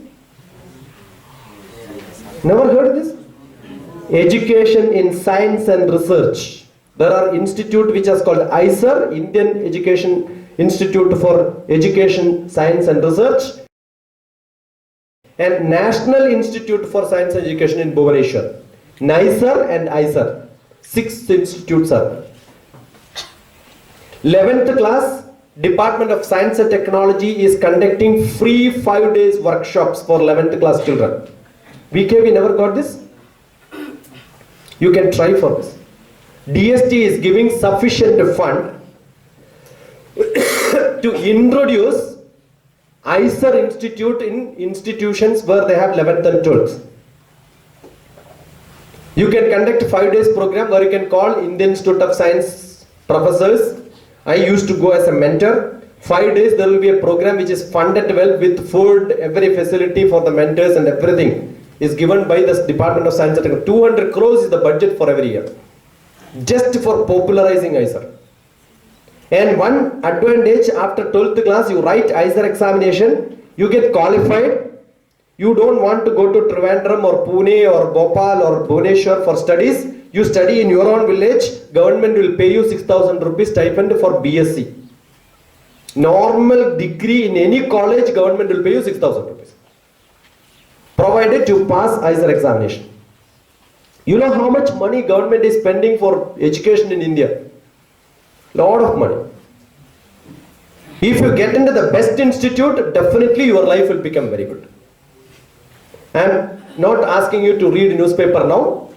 Never heard this? Education in Science and Research. There are institute which is called ISER, Indian Education Institute for Education, Science and Research, and National Institute for Science and Education in Bhubaneswar. NISER and ISER. 6 institutes are. 11th class, Department of Science and Technology is conducting free 5 days workshops for 11th class children. BKV never got this? You can try for this. DST is giving sufficient fund to introduce ISER institute in institutions where they have 11th and 12th. You can conduct 5 days program where you can call Indian Institute of Science professors. I used to go as a mentor. 5 days there will be a program which is funded well with food, every facility for the mentors and everything is given by the Department of Science and Technology. 200 crores is the budget for every year. Just for popularizing ISER. And one advantage, after 12th class, you write ISER examination, you get qualified. You don't want to go to Trivandrum or Pune or Bhopal or Bhubaneswar for studies. You study in your own village, government will pay you 6,000 rupees stipend for BSc. Normal degree in any college, government will pay you 6,000 rupees. Provided you pass ISER examination. You know how much money government is spending for education in India? Lot of money. If you get into the best institute, definitely your life will become very good. I am not asking you to read newspaper now.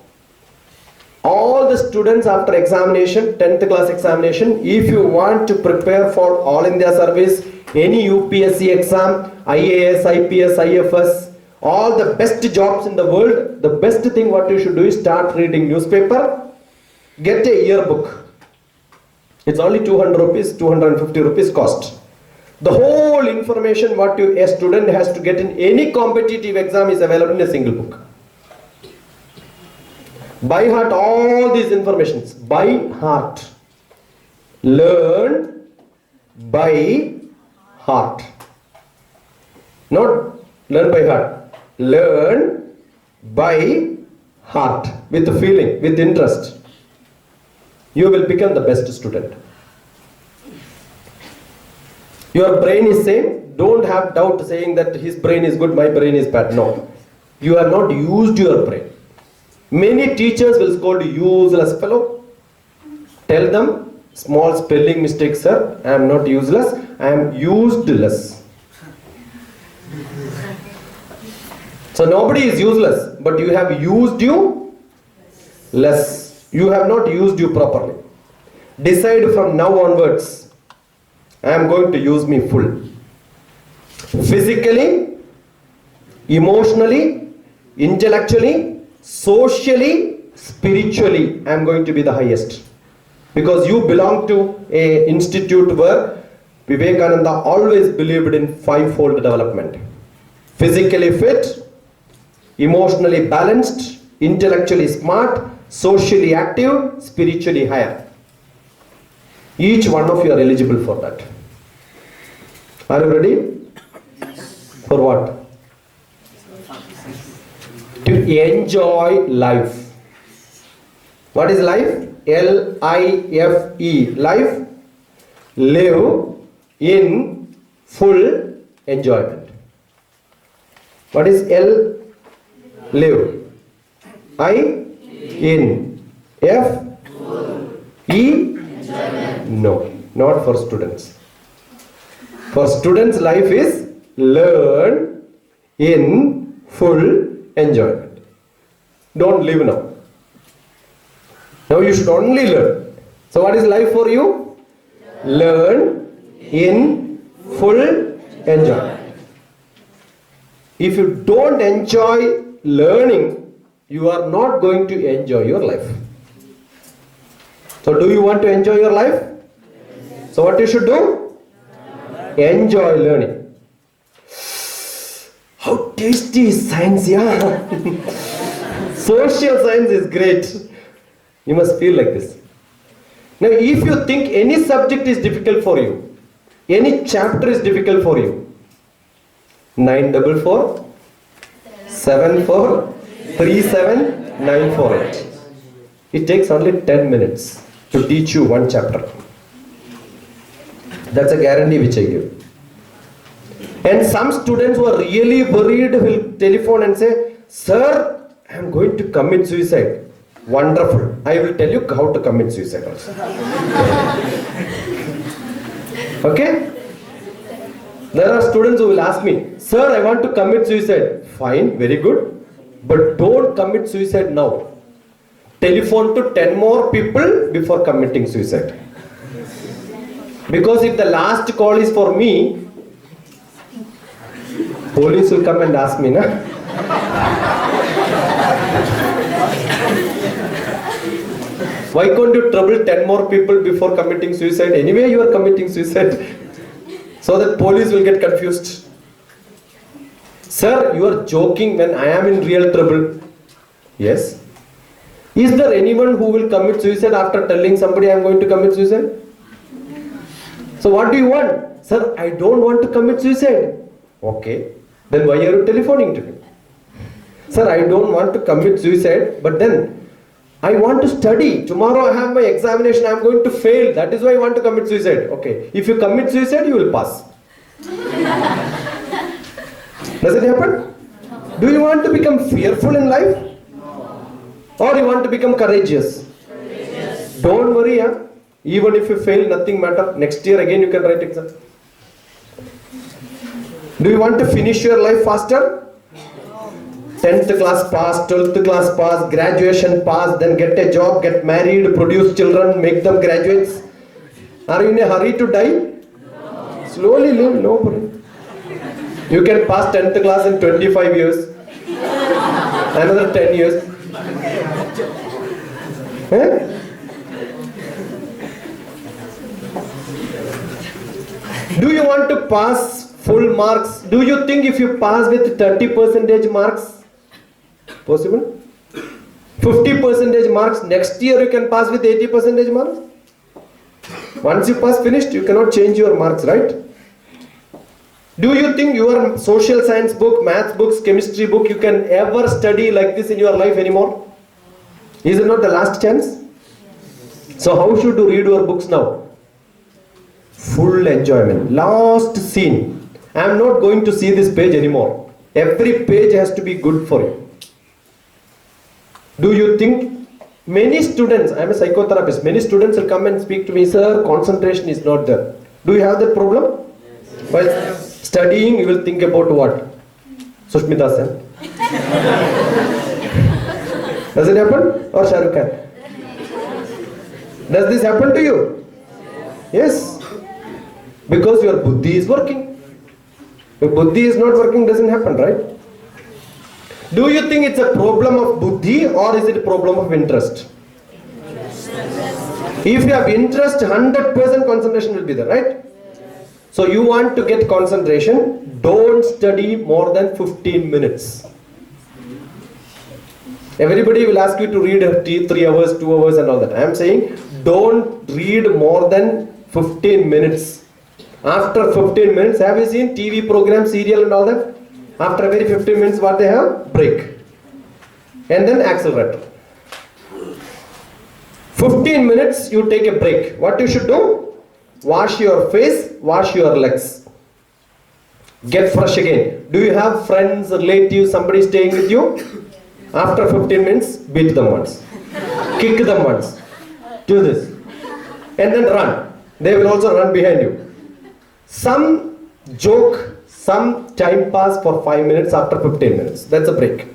All the students after examination, 10th class examination, if you want to prepare for All India Service, any UPSC exam, IAS, IPS, IFS, all the best jobs in the world, the best thing what you should do is start reading newspaper, get a yearbook. It's only 200 rupees, 250 rupees cost. The whole information what a student has to get in any competitive exam is available in a single book. By heart all these informations. By heart. Learn by heart. Not learn by heart. Learn by heart, with feeling, with interest. You will become the best student. Your brain is same. Don't have doubt saying that his brain is good, my brain is bad. No. You have not used your brain. Many teachers will scold you, useless fellow. Tell them, small spelling mistake, sir. I am not useless. I am useless. So nobody is useless, but you have used you less. You have not used you properly. Decide from now onwards, I am going to use me full. Physically, emotionally, intellectually, socially, spiritually, I am going to be the highest. Because you belong to an institute where Vivekananda always believed in five-fold development. Physically fit, emotionally balanced, intellectually smart, socially active, spiritually higher. Each one of you are eligible for that. Are you ready? For what? To enjoy life. What is life? L-I-F-E. Life. Live in full enjoyment. What is L? Live. I? In. F? E? No, not for students. For students, life is learn in full enjoyment. Don't live now. Now you should only learn. So what is life for you? Learn in full enjoyment. If you don't enjoy learning, you are not going to enjoy your life. So do you want to enjoy your life? So what you should do? Enjoy learning. How tasty is science, yeah? Social science is great. You must feel like this. Now if you think any subject is difficult for you, any chapter is difficult for you, 944 74 37 948. It takes only 10 minutes to teach you one chapter. That's a guarantee which I give. And some students who are really worried will telephone and say, sir, I am going to commit suicide. Wonderful. I will tell you how to commit suicide also. Okay? There are students who will ask me, sir, I want to commit suicide. Fine, very good. But don't commit suicide now. Telephone to 10 more people before committing suicide. Because if the last call is for me, police will come and ask me, na? Why can't you trouble 10 more people before committing suicide? Anyway, you are committing suicide. So that police will get confused. Sir, you are joking when I am in real trouble. Yes. Is there anyone who will commit suicide after telling somebody I am going to commit suicide? So what do you want? Sir, I don't want to commit suicide. Okay. Then why are you telephoning to me? Sir, I don't want to commit suicide, but then I want to study. Tomorrow I have my examination, I am going to fail. That is why I want to commit suicide. Okay. If you commit suicide, you will pass. Does it happen? Do you want to become fearful in life? Or you want to become courageous? Don't worry, huh? Even if you fail, nothing matter. Next year again you can write exam. Do you want to finish your life faster? 10th class pass, 12th class pass, graduation pass, then get a job, get married, produce children, make them graduates. Are you in a hurry to die? Slowly live, no problem. You can pass 10th class in 25 years. Another 10 years. Eh? Do you want to pass full marks? Do you think if you pass with 30% marks, possible? 50% marks, next year you can pass with 80% marks? Once you pass, finished, you cannot change your marks, right? Do you think your social science book, math books, chemistry book, you can ever study like this in your life anymore? Is it not the last chance? So how should you read your books now? Full enjoyment. Last scene. I am not going to see this page anymore. Every page has to be good for you. Do you think many students, I am a psychotherapist, many students will come and speak to me, sir, concentration is not there. Do you have that problem? Yes. While studying, you will think about what? Sushmita Sen. Does it happen? Or Shah Rukh Khan? Does this happen to you? Yes. Because your buddhi is working. If buddhi is not working, doesn't happen, right? Do you think it's a problem of buddhi or is it a problem of interest? If you have interest, 100% concentration will be there, right? So you want to get concentration, don't study more than 15 minutes. Everybody will ask you to read 3 hours, 2 hours and all that. I am saying don't read more than 15 minutes. After 15 minutes, have you seen TV program, serial and all that? After every 15 minutes, what they have? Break. And then accelerator. 15 minutes, you take a break. What you should do? Wash your face, wash your legs. Get fresh again. Do you have friends, relatives, somebody staying with you? After 15 minutes, beat them once. Kick them once. Do this. And then run. They will also run behind you. Some joke, some time pass for 5 minutes after 15 minutes. That's a break.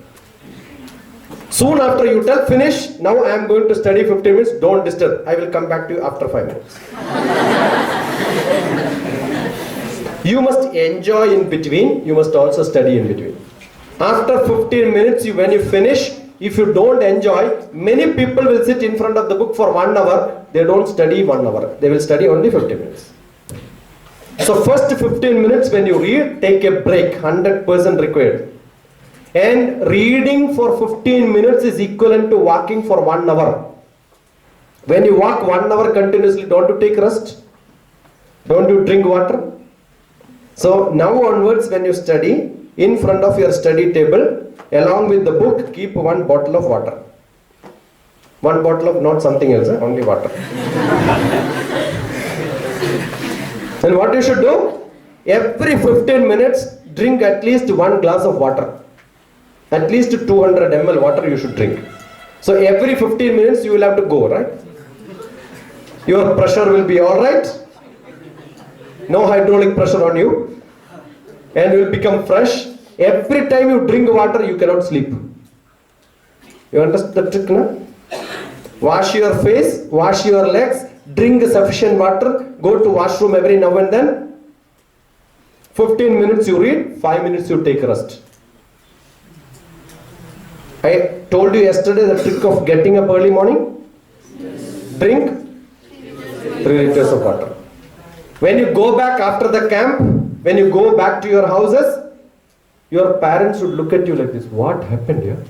Soon after you tell, finish, now I am going to study 15 minutes, don't disturb. I will come back to you after 5 minutes. You must enjoy in between, you must also study in between. After 15 minutes, when you finish, if you don't enjoy, many people will sit in front of the book for 1 hour, they don't study 1 hour, they will study only 15 minutes. So first 15 minutes when you read, take a break, 100% required. And reading for 15 minutes is equivalent to walking for 1 hour. When you walk 1 hour continuously, don't you take rest? Don't you drink water? So now onwards when you study, in front of your study table, along with the book, keep 1 bottle of water. 1 bottle of not something else, only water. And what you should do? Every 15 minutes, drink at least 1 glass of water. At least 200 ml water you should drink. So every 15 minutes you will have to go, right? Your pressure will be alright. No hydraulic pressure on you. And you will become fresh. Every time you drink water, you cannot sleep. You understand the trick, no? Wash your face, wash your legs, drink sufficient water, go to washroom every now and then. 15 minutes you read, 5 minutes you take rest. I told you yesterday the trick of getting up early morning. Drink 3 liters of water. When you go back after the camp, when you go back to your houses, your parents would look at you like this. What happened here?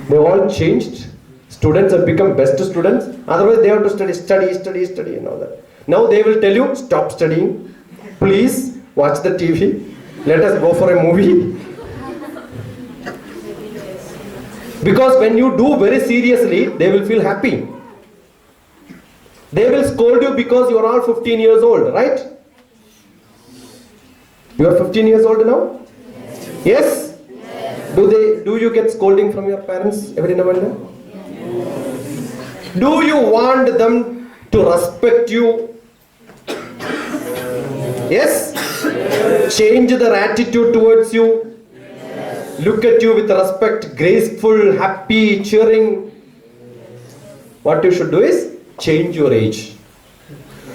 They all changed. Students have become best students. Otherwise they have to study and all that. Now they will tell you, stop studying. Please watch the TV. Let us go for a movie. Because when you do very seriously, they will feel happy. They will scold you because you are all 15 years old, right? You are 15 years old now? Yes? Do you get scolding from your parents every now and then? Do you want them to respect you? Yes? Change their attitude towards you? Look at you with respect, graceful, happy, cheering. What you should do is change your age.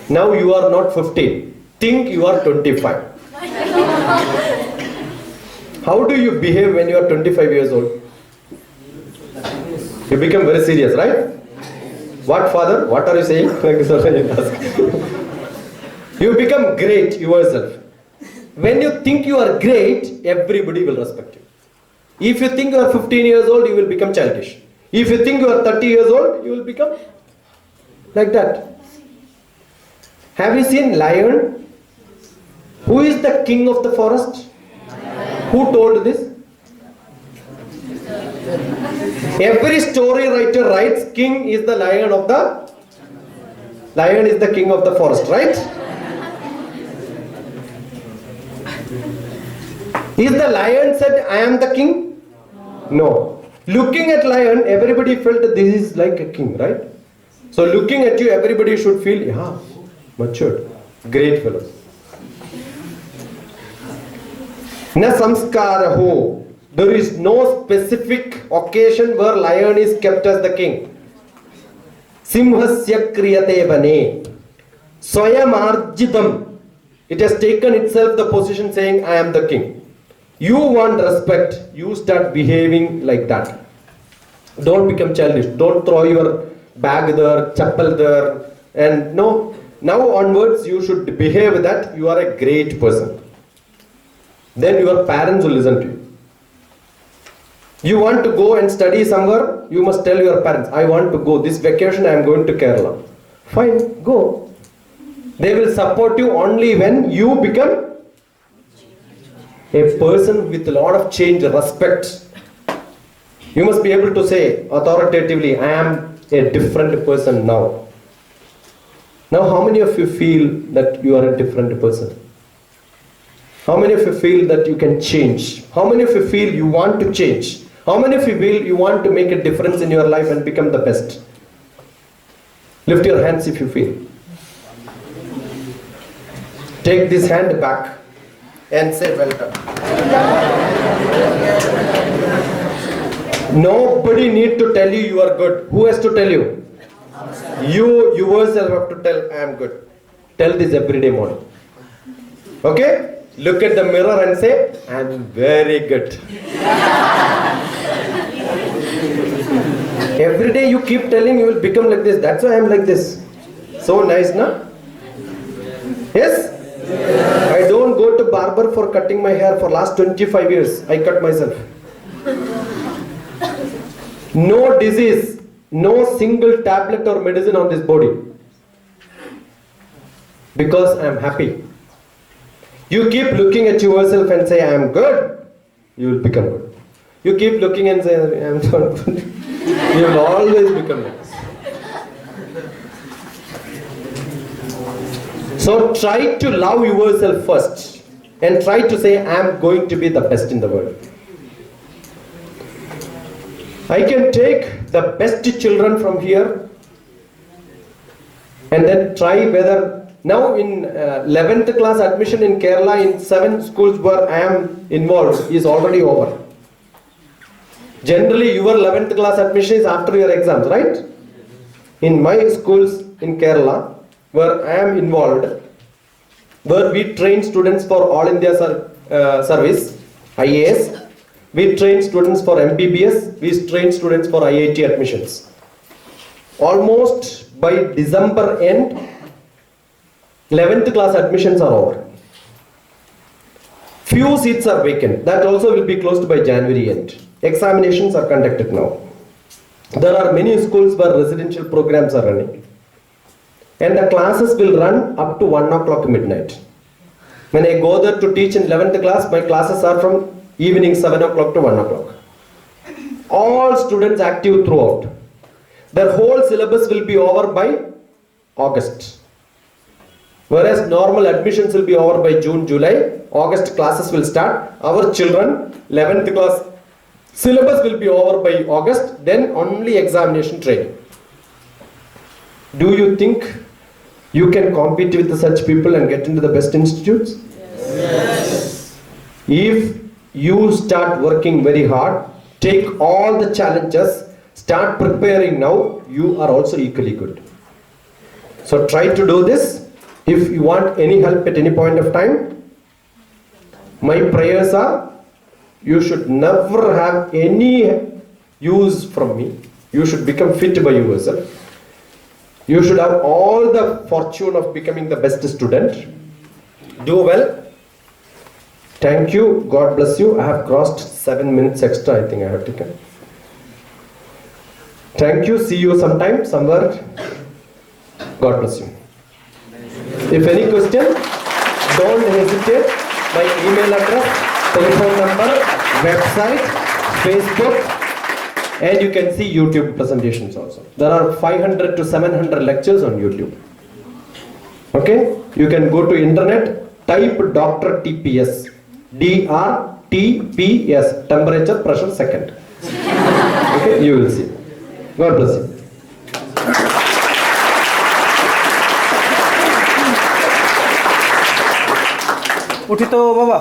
Now you are not 15. Think you are 25. How do you behave when you are 25 years old? You become very serious, right? What, father? What are you saying? You become great yourself. When you think you are great, everybody will respect you. If you think you are 15 years old, you will become childish. If you think you are 30 years old, you will become like that. Have you seen lion? Who is the king of the forest? Who told this? Every story writer writes king is the lion of the lion is the king of the forest, right? Is the lion said, I am the king? No. Looking at lion, everybody felt that this is like a king, right? So looking at you, everybody should feel, yeah, matured, great fellow. Na samskara ho. There is no specific occasion where lion is kept as the king. Simhasya kriyate bane. Swayam arjidam. It has taken itself the position saying, I am the king. You want respect, you start behaving like that. Don't become childish. Don't throw your bag there, chappal there. And no, now onwards you should behave that you are a great person. Then your parents will listen to you. You want to go and study somewhere, you must tell your parents, I want to go. This vacation I am going to Kerala. Fine, go. They will support you only when you become a person with a lot of change, respect. You must be able to say authoritatively, I am a different person now. Now, how many of you feel that you are a different person? How many of you feel that you can change? How many of you feel you want to change? How many of you feel you want to make a difference in your life and become the best? Lift your hands if you feel. Take this hand back and say, well done. Nobody need to tell you you are good. Who has to tell you? You yourself have to tell, I am good. Tell this every day morning. Okay? Look at the mirror and say, I am very good. Every day you keep telling you will become like this. That's why I am like this. So nice, na? Yes? I don't go to barber for cutting my hair for last 25 years. I cut myself. No disease, no single tablet or medicine on this body. Because I am happy. You keep looking at yourself and say, I am good, you will become good. You keep looking and say, I am not good, you will always become like this. So try to love yourself first and try to say, I am going to be the best in the world. I can take the best children from here and then try whether now in 11th class admission in Kerala in 7 schools where I am involved is already over. Generally your 11th class admission is after your exams, right? In my schools in Kerala where I am involved, where we train students for All India Service, IAS, we train students for MBBS, we train students for IIT admissions. Almost by December end, 11th class admissions are over. Few seats are vacant. That also will be closed by January end. Examinations are conducted now. There are many schools where residential programs are running. And the classes will run up to 1 o'clock midnight. When I go there to teach in 11th class, my classes are from evening 7 o'clock to 1 o'clock. All students active throughout. Their whole syllabus will be over by August. Whereas normal admissions will be over by June, July. August classes will start. Our children, 11th class syllabus will be over by August. Then only examination training. Do you think you can compete with such people and get into the best institutes? Yes. If you start working very hard, take all the challenges, start preparing now, you are also equally good. So try to do this. If you want any help at any point of time, my prayers are, you should never have any use from me. You should become fit by yourself. You should have all the fortune of becoming the best student. Do well. Thank you. God bless you. I have crossed 7 minutes extra. I think I have taken. Thank you. See you sometime, somewhere. God bless you. If any question? don't hesitate. My email address, telephone number, website, Facebook, and you can see YouTube presentations also. There are 500 to 700 lectures on YouTube. Okay, you can go to internet, type DrTPS, DrTPS, temperature, pressure, second. Okay, you will see. God bless you. उठी तो बाबा